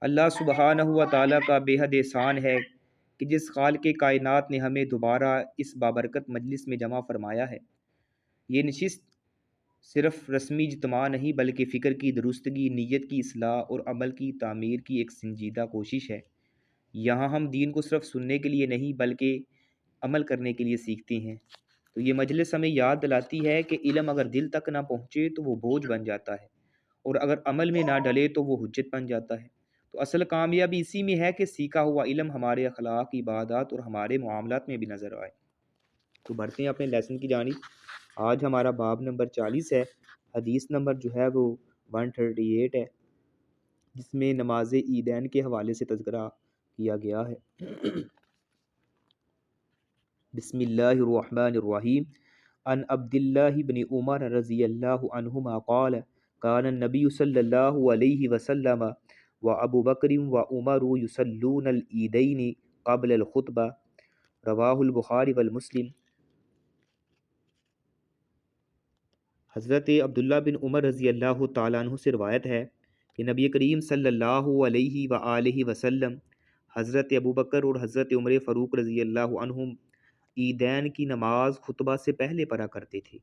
اللہ سبحانہ و تعالیٰ کا بے حد احسان ہے کہ جس خالق کائنات نے ہمیں دوبارہ اس بابرکت مجلس میں جمع فرمایا ہے۔ یہ نشست صرف رسمی اجتماع نہیں بلکہ فکر کی درستگی، نیت کی اصلاح اور عمل کی تعمیر کی ایک سنجیدہ کوشش ہے۔ یہاں ہم دین کو صرف سننے کے لیے نہیں بلکہ عمل کرنے کے لیے سیکھتے ہیں۔ تو یہ مجلس ہمیں یاد دلاتی ہے کہ علم اگر دل تک نہ پہنچے تو وہ بوجھ بن جاتا ہے، اور اگر عمل میں نہ ڈلے تو وہ حجت بن جاتا ہے۔ تو اصل کامیابی اسی میں ہے کہ سیکھا ہوا علم ہمارے اخلاق، عبادات اور ہمارے معاملات میں بھی نظر آئے۔ تو بڑھتے ہیں اپنے لیسن کی جانب۔ آج ہمارا باب نمبر 40 ہے۔ حدیث نمبر جو ہے وہ 138 ہے، جس میں نماز عیدین کے حوالے سے تذکرہ کیا گیا ہے۔ بسم اللہ الرحمن الرحیم۔ عن عبد اللہ بن عمر رضی اللہ عنہما قال کان النبی صلی اللہ علیہ وسلم و ابو بکر و عمر یصلون العیدین قبل الخطبہ، رواہ البخاری والمسلم۔ حضرت عبداللہ بن عمر رضی اللہ تعالیٰ عنہ سے روایت ہے کہ نبی کریم صلی اللہ علیہ وآلہ وسلم حضرت ابو بکر اور حضرت عمر فاروق رضی اللہ عنہم عیدین کی نماز خطبہ سے پہلے پڑھا کرتے تھے۔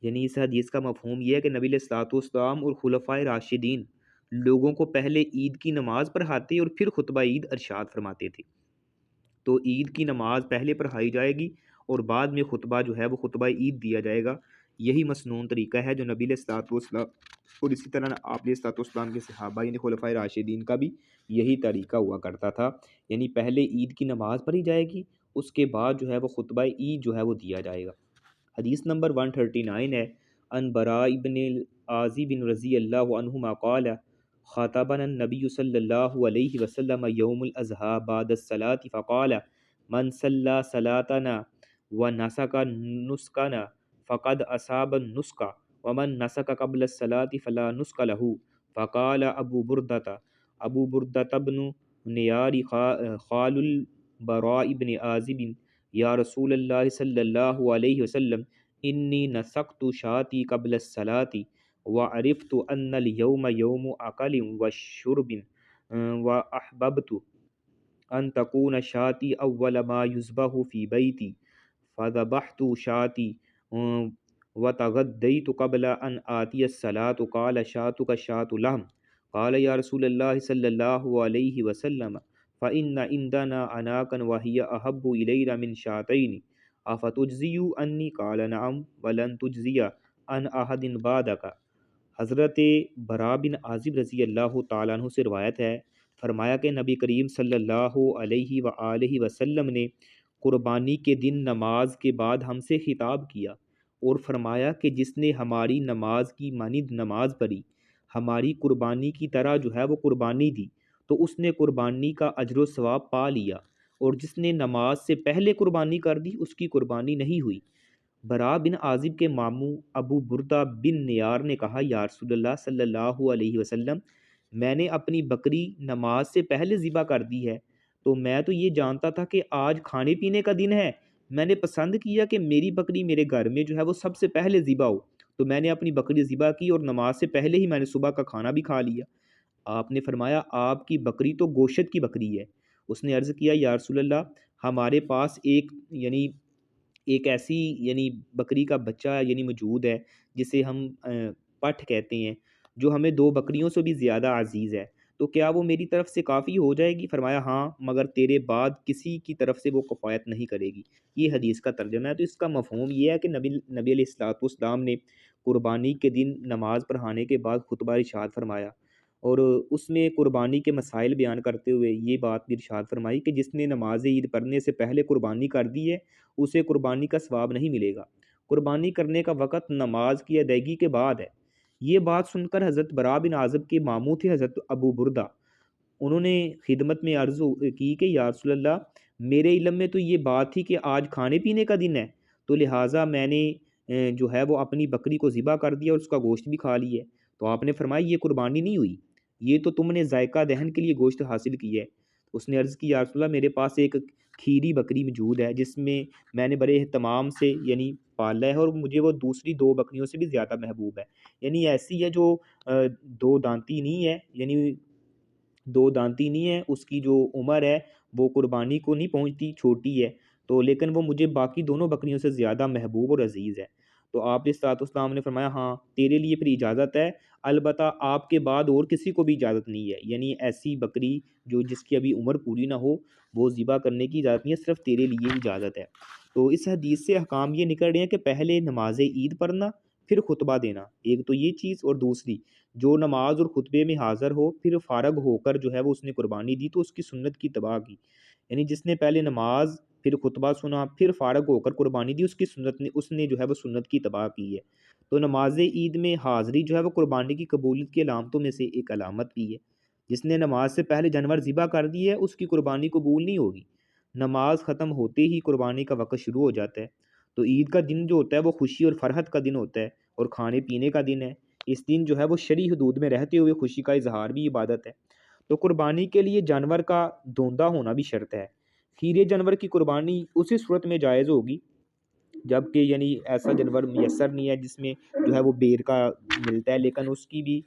یعنی اس حدیث کا مفہوم یہ ہے کہ نبی علیہ الصلوۃ والسلام اور خلفائے راشدین لوگوں کو پہلے عید کی نماز پڑھاتے اور پھر خطبہ عید ارشاد فرماتے تھے۔ تو عید کی نماز پہلے پڑھائی جائے گی اور بعد میں خطبہ جو ہے وہ خطبہ عید دیا جائے گا۔ یہی مسنون طریقہ ہے جو نبی علیہ الصلوۃ والسلام اور اسی طرح آپ علیہ الصلوۃ والسلام کے صحابہ یعنی خلفائے راشدین کا بھی یہی طریقہ ہوا کرتا تھا۔ یعنی پہلے عید کی نماز پڑھی جائے گی، اس کے بعد جو ہے وہ خطبہ عید جو ہے وہ دیا جائے گا۔ حدیث نمبر 139 ہے۔ ان براء بن عازب رضی اللہ عنہما قال خاطبنا النبی صلی اللہ علیہ وسلم یوم الاضحیٰ بعد الصلاة فقال من صلی صلاتنا ونسک نسکنا فقد اصاب النسک ومن نسک قبل الصلاة فلا نسک له فقال ابو بردۃ بن نیار خال البراء بن عازب یا رسول اللہ صلی اللہ علیہ وسلم انی نسقت شاتی قبل الصلاة وعرفت ان اليوم یوم اکل وشرب واحببت ان تکون شاتی اول ما یذبح فی بیتی فذبحت شاتی وتغدیت قبل ان آتی الصلاة قال شاتک شات لحم قال یا رسول اللہ صلی اللہ علیہ وسلم فإن عندنا عناقا وهي أحب إلينا من شاتين افتجزی انی قال نعم ولن تجزی عن احد بعدک۔ حضرت براء بن عازب رضی اللہ تعالیٰ عنہ سے روایت ہے، فرمایا کہ نبی کریم صلی اللہ علیہ وآلہ وسلم نے قربانی کے دن نماز کے بعد ہم سے خطاب کیا اور فرمایا کہ جس نے ہماری نماز کی مانند نماز پڑھی، ہماری قربانی کی طرح جو ہے وہ قربانی دی، تو اس نے قربانی کا اجر و ثواب پا لیا، اور جس نے نماز سے پہلے قربانی کر دی اس کی قربانی نہیں ہوئی۔ براء بن عازب کے ماموں ابو بردہ بن نیار نے کہا یا رسول اللہ صلی اللہ علیہ وسلم میں نے اپنی بکری نماز سے پہلے ذبح کر دی ہے، تو میں تو یہ جانتا تھا کہ آج کھانے پینے کا دن ہے، میں نے پسند کیا کہ میری بکری میرے گھر میں جو ہے وہ سب سے پہلے ذبح ہو، تو میں نے اپنی بکری ذبح کی اور نماز سے پہلے ہی میں نے صبح کا کھانا بھی کھا لیا۔ آپ نے فرمایا آپ کی بکری تو گوشت کی بکری ہے۔ اس نے عرض کیا یا رسول اللہ ہمارے پاس ایک ایسی بکری کا بچہ موجود ہے جسے ہم پٹھ کہتے ہیں، جو ہمیں دو بکریوں سے بھی زیادہ عزیز ہے، تو کیا وہ میری طرف سے کافی ہو جائے گی؟ فرمایا ہاں، مگر تیرے بعد کسی کی طرف سے وہ کفایت نہیں کرے گی۔ یہ حدیث کا ترجمہ ہے۔ تو اس کا مفہوم یہ ہے کہ نبی علیہ الصلوۃ والسلام نے قربانی کے دن نماز پڑھانے کے بعد خطبہ ارشاد فرمایا، اور اس میں قربانی کے مسائل بیان کرتے ہوئے یہ بات بھی ارشاد فرمائی کہ جس نے نماز عید پڑھنے سے پہلے قربانی کر دی ہے اسے قربانی کا ثواب نہیں ملے گا۔ قربانی کرنے کا وقت نماز کی ادائیگی کے بعد ہے۔ یہ بات سن کر حضرت براء بن عازب کے ماموں تھے حضرت ابو بردہ، انہوں نے خدمت میں عرض کی کہ یا رسول اللہ میرے علم میں تو یہ بات تھی کہ آج کھانے پینے کا دن ہے، تو لہٰذا میں نے جو ہے وہ اپنی بکری کو ذبح کر دیا اور اس کا گوشت بھی کھا لی ہے۔ تو آپ نے فرمایا یہ قربانی نہیں ہوئی، یہ تو تم نے ذائقہ دہن کے لیے گوشت حاصل کی ہے۔ اس نے عرض کی یا رسول اللہ میرے پاس ایک کھیری بکری موجود ہے جس میں نے بڑے اہتمام سے پالا ہے، اور مجھے وہ دوسری دو بکریوں سے بھی زیادہ محبوب ہے۔ ایسی ہے جو دو دانتی نہیں ہے، دو دانتی نہیں ہے، اس کی جو عمر ہے وہ قربانی کو نہیں پہنچتی، چھوٹی ہے، تو لیکن وہ مجھے باقی دونوں بکریوں سے زیادہ محبوب اور عزیز ہے۔ تو آپ علیہ الصلوۃ والسلام نے فرمایا ہاں تیرے لیے پھر اجازت ہے، البتہ آپ کے بعد اور کسی کو بھی اجازت نہیں ہے، یعنی ایسی بکری جو جس کی ابھی عمر پوری نہ ہو وہ ذبح کرنے کی اجازت نہیں ہے، صرف تیرے لیے اجازت ہے۔ تو اس حدیث سے احکام یہ نکل رہے ہیں کہ پہلے نماز عید پڑھنا، پھر خطبہ دینا، ایک تو یہ چیز، اور دوسری جو نماز اور خطبے میں حاضر ہو پھر فارغ ہو کر جو ہے وہ اس نے قربانی دی تو اس کی سنت کی اتباع کی، یعنی جس نے پہلے نماز پھر خطبہ سنا پھر فارغ ہو کر قربانی دی اس کی سنت نے اس نے جو ہے وہ سنت کی اتباع کی ہے۔ تو نماز عید میں حاضری جو ہے وہ قربانی کی قبولیت کی علامتوں میں سے ایک علامت بھی ہے۔ جس نے نماز سے پہلے جانور ذبح کر دی ہے اس کی قربانی قبول نہیں ہوگی، نماز ختم ہوتے ہی قربانی کا وقت شروع ہو جاتا ہے۔ تو عید کا دن جو ہوتا ہے وہ خوشی اور فرحت کا دن ہوتا ہے اور کھانے پینے کا دن ہے، اس دن جو ہے وہ شرعی حدود میں رہتے ہوئے خوشی کا اظہار بھی عبادت ہے۔ تو قربانی کے لیے جانور کا دھوندا ہونا بھی شرط ہے۔ کھیرے جانور کی قربانی اسی صورت میں جائز ہوگی جبکہ یعنی ایسا جانور میسر نہیں ہے جس میں جو ہے وہ بیر کا ملتا ہے، لیکن اس کی بھی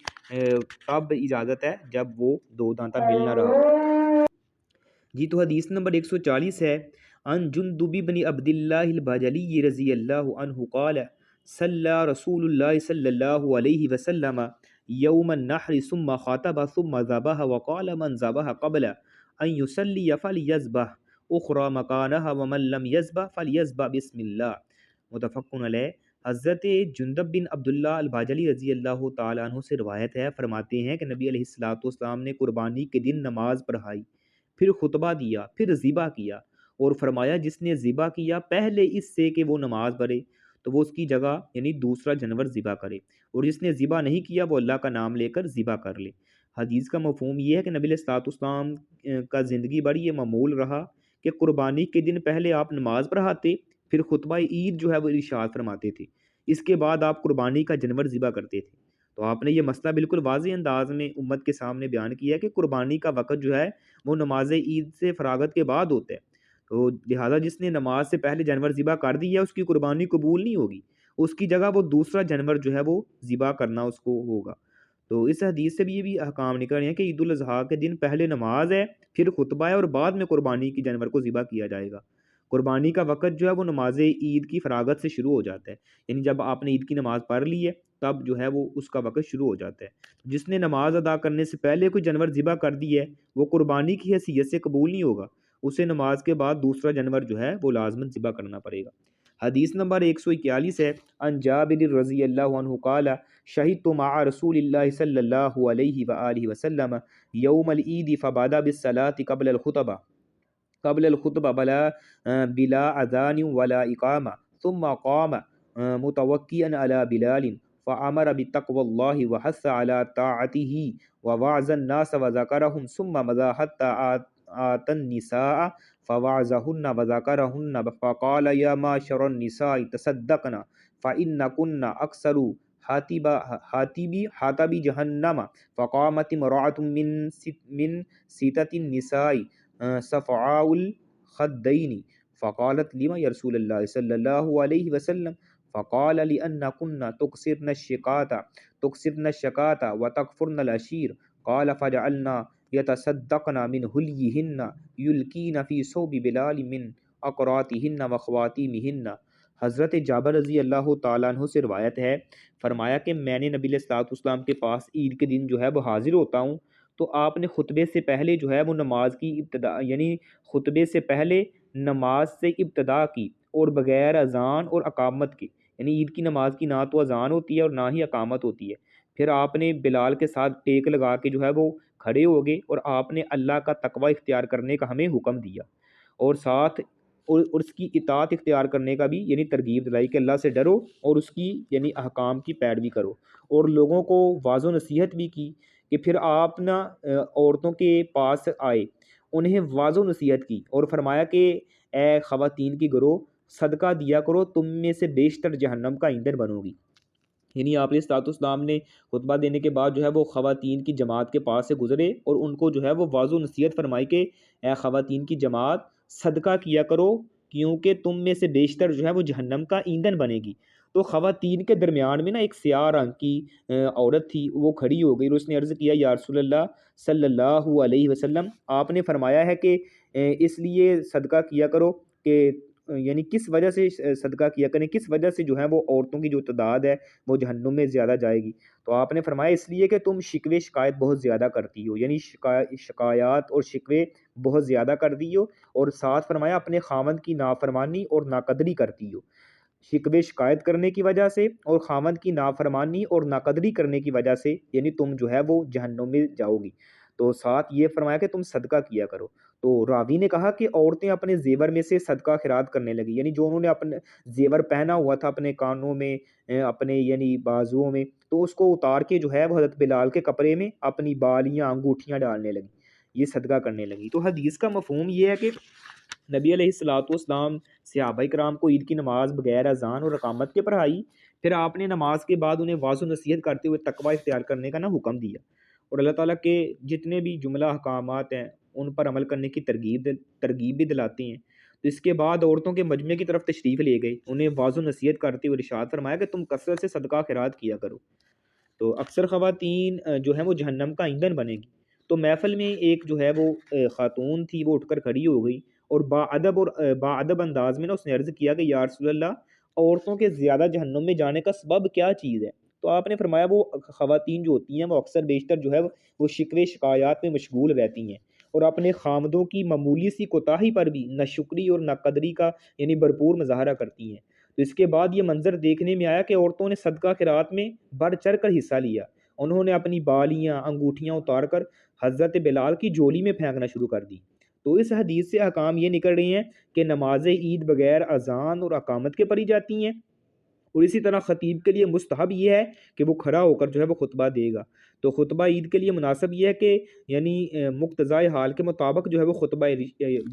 تب اجازت ہے جب وہ دو دانتا مل نہ رہا ہو۔ جی تو حدیث نمبر 140 ہے، ان جندب بن عبد اللہ البجلی رضی اللہ عنہ قال صلی رسول اللہ صلی اللہ علیہ وسلم یوم النحر ثم خاطب ثم ذبح وقال من ذبح قبل ان يصلي فليذبح اخرى مکانها ومن لم يذبح فليذبح بسم اللہ، متفق علیہ۔ حضرت جندب بن عبداللہ الباجلی رضی اللہ تعالیٰ عنہ سے روایت ہے، فرماتے ہیں کہ نبی علیہ الصلوۃ والسلام نے قربانی کے دن نماز پڑھائی، پھر خطبہ دیا، پھر ذبح کیا اور فرمایا جس نے ذبح کیا پہلے اس سے کہ وہ نماز پڑھے تو وہ اس کی جگہ یعنی دوسرا جانور ذبح کرے، اور جس نے ذبح نہیں کیا وہ اللہ کا نام لے کر ذبح کر لے۔ حدیث کا مفہوم یہ ہے کہ نبی علیہ الصلوۃ والسلام کا زندگی بھر یہ معمول رہا کہ قربانی کے دن پہلے آپ نماز پڑھاتے، پھر خطبہ عید جو ہے وہ ارشاد فرماتے تھے، اس کے بعد آپ قربانی کا جانور ذبح کرتے تھے۔ تو آپ نے یہ مسئلہ بالکل واضح انداز میں امت کے سامنے بیان کیا ہے کہ قربانی کا وقت جو ہے وہ نماز عید سے فراغت کے بعد ہوتا ہے، تو لہٰذا جس نے نماز سے پہلے جانور ذبح کر دیا اس کی قربانی قبول نہیں ہوگی، اس کی جگہ وہ دوسرا جانور جو ہے وہ ذبح کرنا اس کو ہوگا۔ تو اس حدیث سے بھی یہ بھی احکام نکل رہے ہیں کہ عید الاضحیٰ کے دن پہلے نماز ہے، پھر خطبہ ہے اور بعد میں قربانی کی جانور کو ذبح کیا جائے گا۔ قربانی کا وقت جو ہے وہ نماز عید کی فراغت سے شروع ہو جاتا ہے، یعنی جب آپ نے عید کی نماز پڑھ لی ہے تب جو ہے وہ اس کا وقت شروع ہو جاتا ہے۔ جس نے نماز ادا کرنے سے پہلے کوئی جانور ذبح کر دی ہے وہ قربانی کی حیثیت سے قبول نہیں ہوگا، اسے نماز کے بعد دوسرا جانور جو ہے وہ لازماً ذبح کرنا پڑے گا۔ حدیث نمبر 141 ہے، ان جابر رضی اللہ عنہ قال شہدت مع رسول اللہ صلی اللہ علیہ وآلہ وسلم یوم العید فبدا بالصلاة قبل الخطبہ بلا اذان ولا اقامہ ثم قام متوکئا علی بلال فامر بتقوى الله وحث على طاعته ووعظ الناس وذكرهم ثم مضى حتى آتى النساء فوعظهن وذكرهن فقال يا معشر النساء تصدقن فإنكن أكثر حاتب جهنم فقامت امرأة من ستة النساء صفعاء الخدين فقالت لما يا رسول الله صلى الله عليه وسلم فقال لأنكن تكسرن الشكاة وتكفرن العشير قال فجعلنا يتصدقن من هليهن يلقين في صوب بلال من اقراتهن وخواتيمهن۔ حضرت جابر رضی اللہ تعالیٰ عنہ سے روایت ہے، فرمایا کہ میں نے نبی علیہ الصلوۃ والسلام کے پاس عید کے دن جو ہے وہ حاضر ہوتا ہوں تو آپ نے خطبے سے پہلے جو ہے وہ نماز کی ابتدا یعنی خطبے سے پہلے نماز سے ابتدا کی اور بغیر اذان اور اقامت کے، یعنی عید کی نماز کی نہ تو اذان ہوتی ہے اور نہ ہی اقامت ہوتی ہے، پھر آپ نے بلال کے ساتھ ٹیک لگا کے جو ہے وہ کھڑے ہو گئے اور آپ نے اللہ کا تقوی اختیار کرنے کا ہمیں حکم دیا اور ساتھ اور اس کی اطاعت اختیار کرنے کا بھی یعنی ترغیب دلائی کہ اللہ سے ڈرو اور اس کی یعنی احکام کی پیروی کرو، اور لوگوں کو واعظ و نصیحت بھی کی کہ پھر آپ نا عورتوں کے پاس آئے، انہیں واعظ و نصیحت کی اور فرمایا کہ اے خواتین کی گروہ صدقہ دیا کرو، تم میں سے بیشتر جہنم کا ایندھن بنو گی۔ یعنی آپ علیہ الصلوۃ والسلام نے خطبہ دینے کے بعد جو ہے وہ خواتین کی جماعت کے پاس سے گزرے اور ان کو جو ہے وہ واعظ و نصیحت فرمائی کہ اے خواتین کی جماعت صدقہ کیا کرو کیونکہ تم میں سے بیشتر جو ہے وہ جہنم کا ایندھن بنے گی۔ تو خواتین کے درمیان میں نا ایک سیاہ رنگ کی عورت تھی، وہ کھڑی ہو گئی اور اس نے عرض کیا یا رسول اللہ صلی اللہ علیہ وسلم، آپ نے فرمایا ہے کہ اس لیے صدقہ کیا کرو کہ یعنی کس وجہ سے صدقہ کیا کریں، کس وجہ سے جو ہے وہ عورتوں کی جو تعداد ہے وہ جہنم میں زیادہ جائے گی؟ تو آپ نے فرمایا اس لیے کہ تم شکوے شکایت بہت زیادہ کرتی ہو، یعنی شکایات اور شکوے بہت زیادہ کرتی ہو، اور ساتھ فرمایا اپنے خاوند کی نافرمانی اور ناقدری کرتی ہو۔ شکوے شکایت کرنے کی وجہ سے اور خاوند کی نافرمانی اور ناقدری کرنے کی وجہ سے یعنی تم جو ہے وہ جہنم میں جاؤ گی۔ تو ساتھ یہ فرمایا کہ تم صدقہ کیا کرو۔ تو راوی نے کہا کہ عورتیں اپنے زیور میں سے صدقہ خیرات کرنے لگی، یعنی جو انہوں نے اپنے زیور پہنا ہوا تھا اپنے کانوں میں، اپنے یعنی بازوؤں میں، تو اس کو اتار کے جو ہے وہ حضرت بلال کے کپڑے میں اپنی بالیاں انگوٹھیاں ڈالنے لگی، یہ صدقہ کرنے لگی۔ تو حدیث کا مفہوم یہ ہے کہ نبی علیہ الصلوۃ والسلام صحابہ کرام کو عید کی نماز بغیر اذان اور اقامت کے پڑھائی، پھر آپ نے نماز کے بعد انہیں واعظ و نصیحت کرتے ہوئے تقوی اختیار کرنے کا حکم دیا، اور اللہ تعالیٰ کے جتنے بھی جملہ احکامات ہیں ان پر عمل کرنے کی ترغیب بھی دلاتے ہیں۔ تو اس کے بعد عورتوں کے مجمع کی طرف تشریف لے گئے، انہیں واعظ و نصیحت کرتے ہوئے ارشاد فرمایا کہ تم کثرت سے صدقہ خیرات کیا کرو، تو اکثر خواتین جو ہیں وہ جہنم کا ایندھن بنے گی۔ تو محفل میں ایک جو ہے وہ خاتون تھی، وہ اٹھ کر کھڑی ہو گئی اور با ادب انداز میں نا اس نے عرض کیا کہ یا رسول اللہ، عورتوں کے زیادہ جہنم میں جانے کا سبب کیا چیز ہے؟ تو آپ نے فرمایا وہ خواتین جو ہوتی ہیں وہ اکثر بیشتر جو ہے وہ شکوے شکایات میں مشغول رہتی ہیں، اور اپنے خامدوں کی معمولی سی کوتاہی پر بھی نہ شکری اور نہ قدری کا یعنی بھرپور مظاہرہ کرتی ہیں۔ تو اس کے بعد یہ منظر دیکھنے میں آیا کہ عورتوں نے صدقہ خیرات میں بڑھ چڑھ کر حصہ لیا، انہوں نے اپنی بالیاں انگوٹھیاں اتار کر حضرت بلال کی جولی میں پھینکنا شروع کر دی۔ تو اس حدیث سے احکام یہ نکل رہے ہیں کہ نماز عید بغیر اذان اور اقامت کے پڑھی جاتی ہیں، اور اسی طرح خطیب کے لیے مستحب یہ ہے کہ وہ کھڑا ہو کر جو ہے وہ خطبہ دے گا۔ تو خطبہ عید کے لیے مناسب یہ ہے کہ یعنی مقتضائے حال کے مطابق جو ہے وہ خطبہ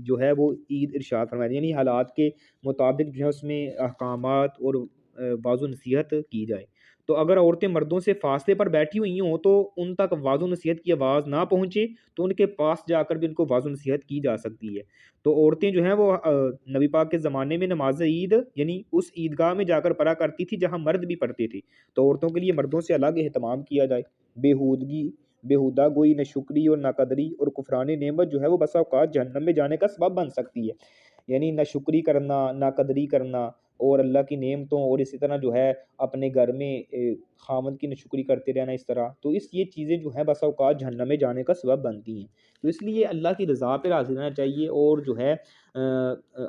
جو ہے وہ عید ارشاد فرمایا، یعنی حالات کے مطابق جو ہے اس میں احکامات اور واعظ و نصیحت کی جائے۔ تو اگر عورتیں مردوں سے فاصلے پر بیٹھی ہوئی ہوں تو ان تک واعظ و نصیحت کی آواز نہ پہنچے تو ان کے پاس جا کر بھی ان کو واعظ و نصیحت کی جا سکتی ہے۔ تو عورتیں جو ہیں وہ نبی پاک کے زمانے میں نماز عید یعنی اس عیدگاہ میں جا کر پڑھا کرتی تھی جہاں مرد بھی پڑھتے تھے، تو عورتوں کے لیے مردوں سے الگ اہتمام کیا جائے۔ بےہودہ گوئی، نہ شکری اور نہ قدری اور کفران نعمت جو ہے وہ بسا اوقات جہنم میں جانے کا سبب بن سکتی ہے، یعنی نہ شکری کرنا، نہ قدری کرنا اور اللہ کی نعمتوں، اور اسی طرح جو ہے اپنے گھر میں خامد کی نشکری کرتے رہنا اس طرح، تو یہ چیزیں جو ہیں بسا اوقات جہنم میں جانے کا سبب بنتی ہیں۔ تو اس لیے اللہ کی رضا پہ راضی رہنا چاہیے، اور جو ہے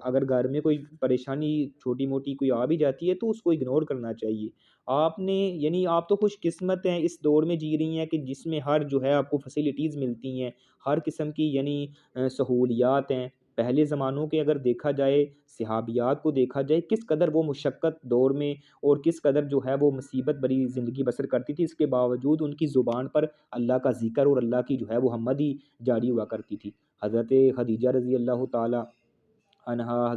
اگر گھر میں کوئی پریشانی چھوٹی موٹی کوئی آ بھی جاتی ہے تو اس کو اگنور کرنا چاہیے۔ آپ نے یعنی آپ تو خوش قسمت ہیں، اس دور میں جی رہی ہیں کہ جس میں ہر جو ہے آپ کو فیسلٹیز ملتی ہیں، ہر قسم کی یعنی سہولیات ہیں۔ پہلے زمانوں کے اگر دیکھا جائے، صحابیات کو دیکھا جائے، کس قدر وہ مشقت دور میں اور کس قدر جو ہے وہ مصیبت بری زندگی بسر کرتی تھی، اس کے باوجود ان کی زبان پر اللہ کا ذکر اور اللہ کی جو ہے وہ حمدی جاری ہوا کرتی تھی۔ حضرت خدیجہ رضی اللہ تعالی عنہا،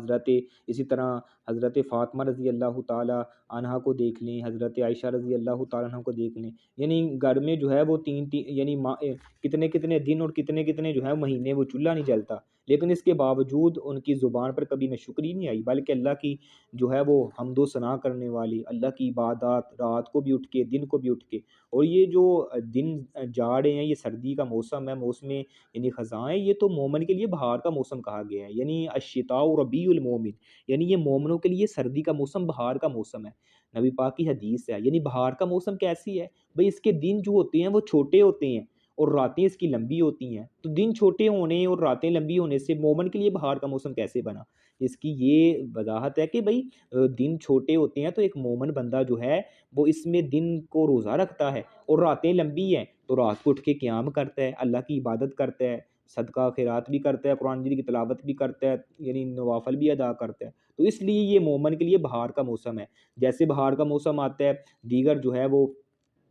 اسی طرح حضرت فاطمہ رضی اللہ تعالی عنہا کو دیکھ لیں، حضرت عائشہ رضی اللہ تعالیٰ عنہ کو دیکھ لیں، یعنی گھر میں جو ہے وہ یعنی کتنے کتنے دن اور کتنے کتنے جو ہے مہینے وہ چولہا نہیں جلتا، لیکن اس کے باوجود ان کی زبان پر کبھی ناشکری نہیں آئی، بلکہ اللہ کی جو ہے وہ حمد و ثنا کرنے والی، اللہ کی عبادات رات کو بھی اٹھ کے دن کو بھی اٹھ کے، اور یہ جو دن جا رہے ہیں، یہ سردی کا موسم ہے، موسم یعنی خزاں ہے، یہ تو مومن کے لیے بہار کا موسم کہا گیا ہے، یعنی الشتاء ربیع المومن، یعنی یہ مومنوں کے لیے سردی کا موسم بہار کا موسم ہے۔ نبی پاک کی حدیث ہے، یعنی بہار کا موسم کیسی ہے بھئی، اس کے دن جو ہوتے ہیں وہ چھوٹے ہوتے ہیں اور راتیں اس کی لمبی ہوتی ہیں، تو دن چھوٹے ہونے اور راتیں لمبی ہونے سے مومن کے لیے بہار کا موسم کیسے بنا؟ اس کی یہ وضاحت ہے کہ بھئی دن چھوٹے ہوتے ہیں تو ایک مومن بندہ جو ہے وہ اس میں دن کو روزہ رکھتا ہے، اور راتیں لمبی ہیں تو رات کو اٹھ کے قیام کرتا ہے، اللہ کی عبادت کرتا ہے، صدقہ خیرات بھی کرتا ہے، قرآن مجید کی تلاوت بھی کرتا ہے، یعنی نوافل بھی ادا کرتا ہے۔ تو اس لیے یہ مومن کے لیے بہار کا موسم ہے۔ جیسے بہار کا موسم آتا ہے، دیگر جو ہے وہ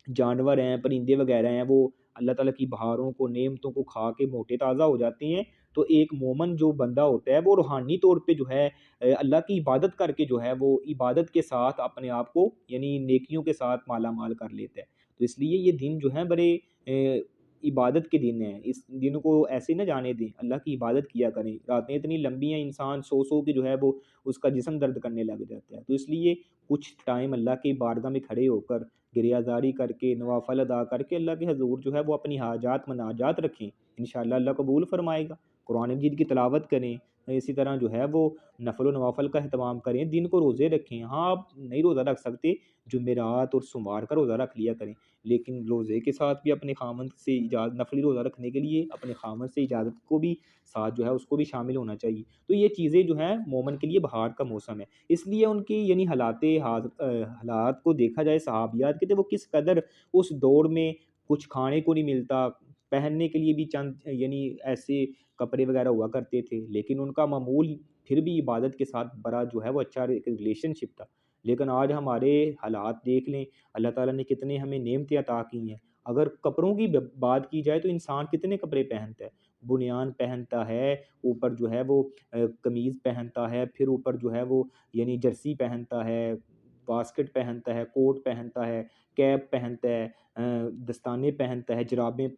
جانور ہیں، پرندے وغیرہ ہیں، وہ اللہ تعالیٰ کی بہاروں کو، نعمتوں کو کھا کے موٹے تازہ ہو جاتے ہیں، تو ایک مومن جو بندہ ہوتا ہے وہ روحانی طور پہ جو ہے اللہ کی عبادت کر کے جو ہے وہ عبادت کے ساتھ اپنے آپ کو یعنی نیکیوں کے ساتھ مالا مال کر لیتا ہے۔ تو اس لیے یہ دن جو ہیں بڑے عبادت کے دن ہیں، اس دن کو ایسے نہ جانے دیں، اللہ کی عبادت کیا کریں۔ راتیں اتنی لمبی ہیں، انسان سو سو کے جو ہے وہ اس کا جسم درد کرنے لگ جاتا ہے، تو اس لیے کچھ ٹائم اللہ کی بارگاہ میں کھڑے ہو کر گریہ زاری کر کے نوافل ادا کر کے اللہ کے حضور جو ہے وہ اپنی حاجات مناجات رکھیں، انشاءاللہ اللہ قبول فرمائے گا۔ قرآن مجید کی تلاوت کریں، اسی طرح جو ہے وہ نفل و نوافل کا اہتمام کریں، دن کو روزے رکھیں۔ ہاں آپ نہیں روزہ رکھ سکتے، جمعرات اور سوموار کا روزہ رکھ لیا کریں، لیکن روزے کے ساتھ بھی اپنے خامند سے اجازت، نفلی روزہ رکھنے کے لیے اپنے خامند سے اجازت کو بھی ساتھ جو ہے اس کو بھی شامل ہونا چاہیے۔ تو یہ چیزیں جو ہیں مومن کے لیے بہار کا موسم ہے، اس لیے ان کی یعنی حالات کو دیکھا جائے صحابیات کے، تو وہ کس قدر اس دور میں کچھ کھانے کو نہیں ملتا، پہننے کے لیے بھی چند یعنی ایسے کپڑے وغیرہ ہوا کرتے تھے، لیکن ان کا معمول پھر بھی عبادت کے ساتھ بڑا جو ہے وہ اچھا ایک ریلیشن شپ تھا۔ لیکن آج ہمارے حالات دیکھ لیں، اللہ تعالیٰ نے کتنے ہمیں نعمتیں عطا کی ہیں۔ اگر کپڑوں کی بات کی جائے تو انسان کتنے کپڑے پہنتا ہے، بنیان پہنتا ہے، اوپر جو ہے وہ قمیض پہنتا ہے، پھر اوپر جو ہے وہ یعنی جرسی پہنتا ہے، باسکٹ پہنتا ہے، کوٹ پہنتا ہے، کیپ پہنتا ہے، دستانے پہنتا ہے، جرابیں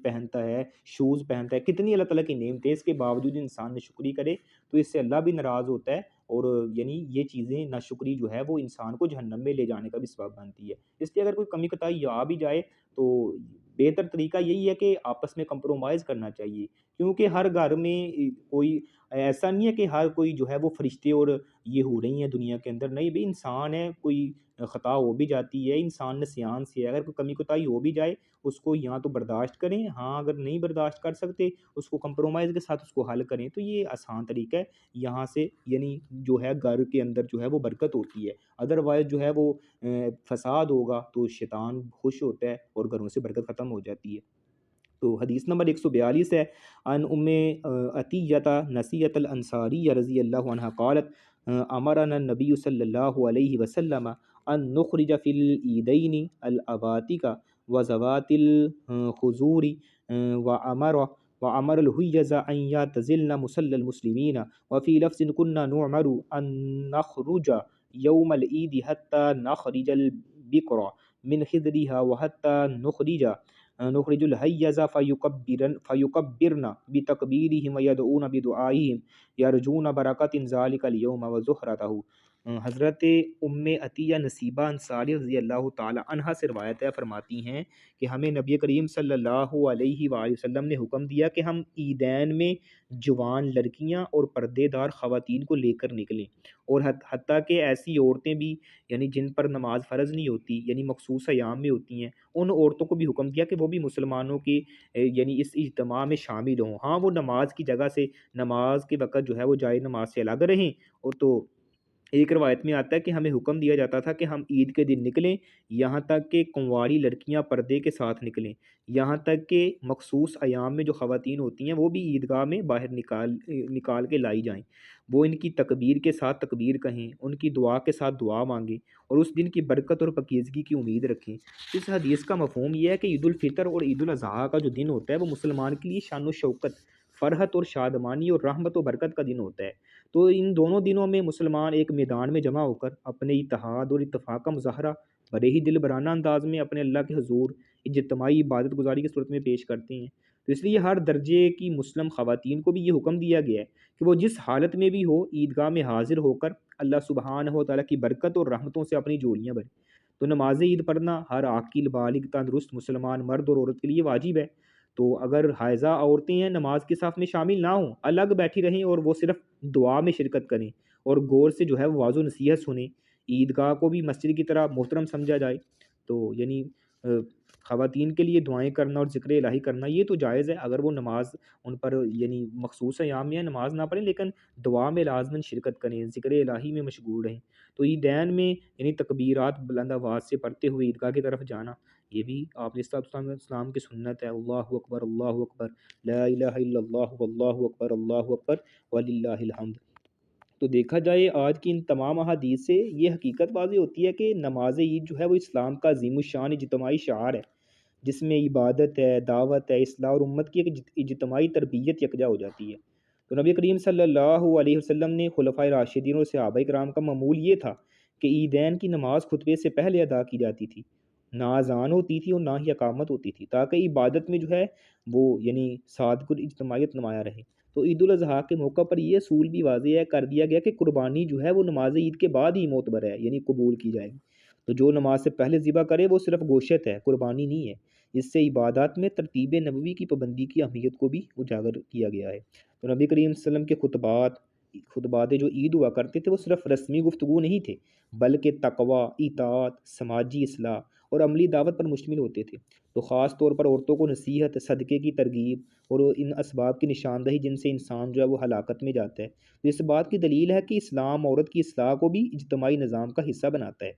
پہنتا ہے، شوز پہنتا ہے۔ کتنی اللہ تعالیٰ کی نعمتیں، اس کے باوجود انسان ناشکری کرے تو اس سے اللہ بھی ناراض ہوتا ہے، اور یعنی یہ چیزیں ناشکری جو ہے وہ انسان کو جہنم میں لے جانے کا بھی سبب بنتی ہے۔ اس لیے اگر کوئی کمی کوتاہی آ بھی جائے تو بہتر طریقہ یہی ہے کہ آپس میں کمپرومائز کرنا چاہیے، کیونکہ ہر گھر میں کوئی ایسا نہیں ہے کہ ہر کوئی جو ہے وہ فرشتے اور یہ ہو رہی ہیں دنیا کے اندر، نہیں بھی انسان ہے، کوئی خطا ہو بھی جاتی ہے، انسان نسیان سے ہے، اگر کوئی کمی کوتاہی ہو بھی جائے اس کو یا تو برداشت کریں، ہاں اگر نہیں برداشت کر سکتے اس کو کمپرومائز کے ساتھ اس کو حل کریں، تو یہ آسان طریقہ ہے، یہاں سے یعنی جو ہے گھر کے اندر جو ہے وہ برکت ہوتی ہے۔ ادروائز جو ہے وہ فساد ہوگا تو شیطان خوش ہوتا ہے اور گھروں سے برکت ختم ہو جاتی ہے۔ تو حدیث نمبر 142 ہے، ان عطیہ نصیحۃ الانصاری رضی اللہ عنہ قالت امرنا النبی صلی اللہ علیہ وسلم ان نخرج فی العیدین العواتق وذوات الخضور وامر الحیض ان یعتزلن مصلی المسلمین وفی لفظ كنا نعمر ان نخرج یوم العید حتی نخرج البقر من خدرها وحتی نخرج الحیض فیکبرن بتکبیرہم ویدعون بدعائہم یرجون برکات ذالک اليوم وزہرتہ۔ حضرت عطیہ نصیبہ انصاری رضی اللہ تعالی عنہ سے روایت ہے، فرماتی ہیں کہ ہمیں نبی کریم صلی اللہ علیہ وآلہ وسلم نے حکم دیا کہ ہم عیدین میں جوان لڑکیاں اور پردے دار خواتین کو لے کر نکلیں، اور حتیٰ کہ ایسی عورتیں بھی یعنی جن پر نماز فرض نہیں ہوتی، یعنی مخصوص ایام میں ہوتی ہیں، ان عورتوں کو بھی حکم دیا کہ وہ بھی مسلمانوں کے یعنی اس اجتماع میں شامل ہوں۔ ہاں وہ نماز کی جگہ سے، نماز کے وقت جو ہے وہ جائے نماز سے الگ رہیں، اور تو ایک روایت میں آتا ہے کہ ہمیں حکم دیا جاتا تھا کہ ہم عید کے دن نکلیں، یہاں تک کہ کنواری لڑکیاں پردے کے ساتھ نکلیں، یہاں تک کہ مخصوص ایام میں جو خواتین ہوتی ہیں وہ بھی عیدگاہ میں باہر نکال کے لائی جائیں، وہ ان کی تکبیر کے ساتھ تکبیر کہیں، ان کی دعا کے ساتھ دعا مانگیں، اور اس دن کی برکت اور پاکیزگی کی امید رکھیں۔ اس حدیث کا مفہوم یہ ہے کہ عید الفطر اور عید الاضحیٰ کا جو دن ہوتا ہے وہ مسلمان کے لیے شان و شوکت، فرحت اور شادمانی اور رحمت و برکت کا دن ہوتا ہے۔ تو ان دونوں دنوں میں مسلمان ایک میدان میں جمع ہو کر اپنے اتحاد اور اتفاق کا مظاہرہ بڑے ہی دل برانہ انداز میں اپنے اللہ کے حضور اجتماعی عبادت گزاری کی صورت میں پیش کرتے ہیں۔ تو اس لیے ہر درجے کی مسلم خواتین کو بھی یہ حکم دیا گیا ہے کہ وہ جس حالت میں بھی ہو عیدگاہ میں حاضر ہو کر اللہ سبحانہ و تعالیٰ کی برکت اور رحمتوں سے اپنی جولیاں بھریں۔ تو نماز عید پڑھنا ہر عاقل بالغ تندرست مسلمان مرد اور عورت کے لیے واجب ہے۔ تو اگر حائضہ عورتیں ہیں نماز کے صف میں شامل نہ ہوں، الگ بیٹھی رہیں اور وہ صرف دعا میں شرکت کریں اور غور سے جو ہے وہ واضح نصیحت سنیں، عیدگاہ کو بھی مسجد کی طرح محترم سمجھا جائے، تو یعنی خواتین کے لیے دعائیں کرنا اور ذکر الہی کرنا یہ تو جائز ہے، اگر وہ نماز ان پر یعنی مخصوص ایام میں نماز نہ پڑھیں لیکن دعا میں لازماً شرکت کریں، ذکر الہی میں مشغول رہیں۔ تو عیدین میں یعنی تکبیرات بلند آواز سے پڑھتے ہوئے عیدگاہ کی طرف جانا، یہ بھی آپ علیہ السلام کی سنت ہے۔ اللہ اکبر اللہ اکبر لا الہ الا اللہ واللہ اکبر وللہ الحمد۔ تو دیکھا جائے آج کی ان تمام احادیث سے یہ حقیقت واضح ہوتی ہے کہ نماز عید جو ہے وہ اسلام کا عظیم الشان اجتماعی شعار ہے، جس میں عبادت ہے، دعوت ہے، اصلاح اور امت کی ایک اجتماعی تربیت یکجا ہو جاتی ہے۔ تو نبی کریم صلی اللہ علیہ وسلم نے خلفائے راشدین اور صحابہ کرام کا معمول یہ تھا کہ عیدین کی نماز خطبے سے پہلے ادا کی جاتی تھی، نہ اذان ہوتی تھی اور نہ ہی اقامت ہوتی تھی، تاکہ عبادت میں جو ہے وہ یعنی صادق اور اجتماعیت نمایاں رہے۔ تو عید الاضحیٰ کے موقع پر یہ اصول بھی واضح ہے کر دیا گیا کہ قربانی جو ہے وہ نماز عید کے بعد ہی معتبر ہے، یعنی قبول کی جائے گی۔ تو جو نماز سے پہلے ذبح کرے وہ صرف گوشت ہے، قربانی نہیں ہے۔ اس سے عبادات میں ترتیب نبوی کی پابندی کی اہمیت کو بھی اجاگر کیا گیا ہے۔ تو نبی کریم صلی اللہ علیہ وسلم کے خطبات جو عید ہوا کرتے تھے وہ صرف رسمی گفتگو نہیں تھے، بلکہ تقوی، اطاعت، سماجی اصلاح اور عملی دعوت پر مشتمل ہوتے تھے۔ تو خاص طور پر عورتوں کو نصیحت، صدقے کی ترغیب اور ان اسباب کی نشاندہی جن سے انسان جو ہے وہ ہلاکت میں جاتا ہے۔ تو اس بات کی دلیل ہے کہ اسلام عورت کی اصلاح کو بھی اجتماعی نظام کا حصہ بناتا ہے۔